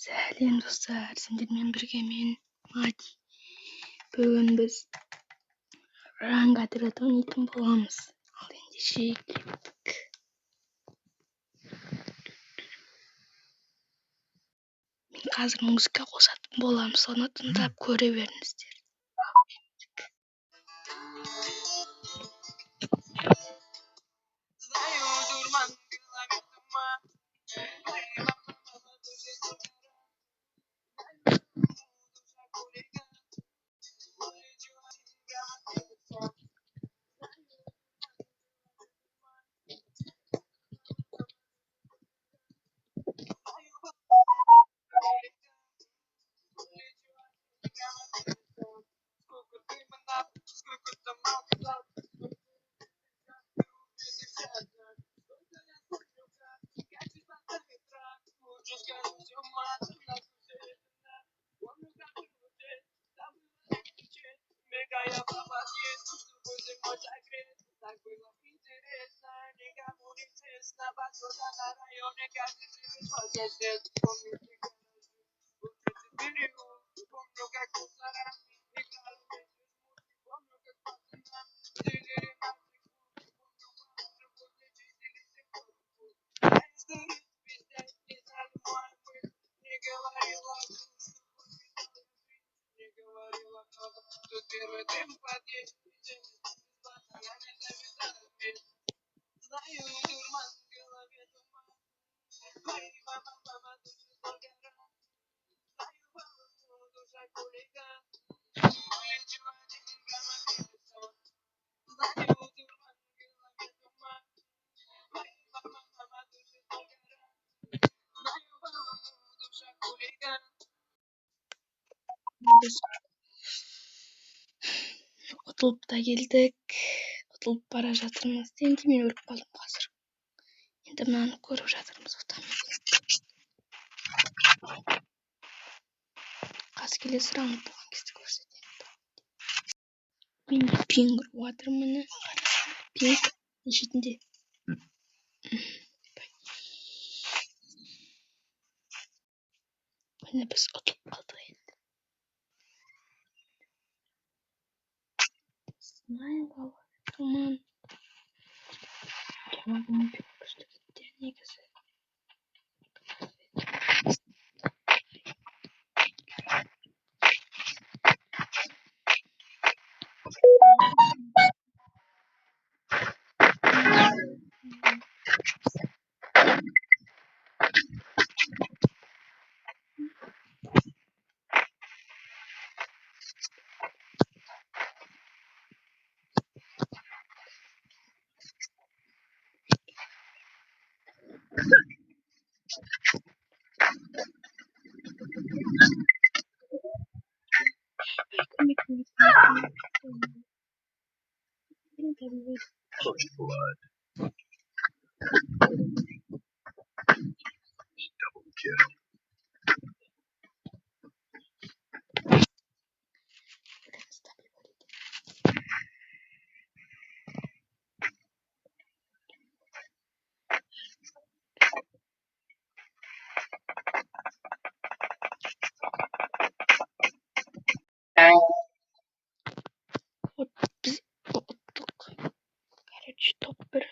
Сәлем достар, сендермен бірге мен Мади. Бүгін біз ранг отряд ойнайтын боламыз. Ал ендеше кеттік. Мен қазір музыка қосатын боламын, соны тыңдап көре беріңіздер. Biz ұтылып та келдік, ұтылып бара жатырмыз. Енді мен өліп қалдым қазір. Енді мынаны көріп жатырмыз, ұтамыз. Қазір келесі раунд болған кезде көрсетемін. Менде пинг ұрып жатыр, міне. Пинг нешетінде. Міне біз ұтылып қалдық енді. Смайл қалған, тұман. Жаңағымен пек күшті кетті, негізі. First blood. Double kill. Вот біз ұттық. Короче, топ-1.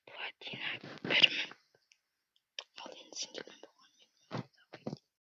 Платина 1.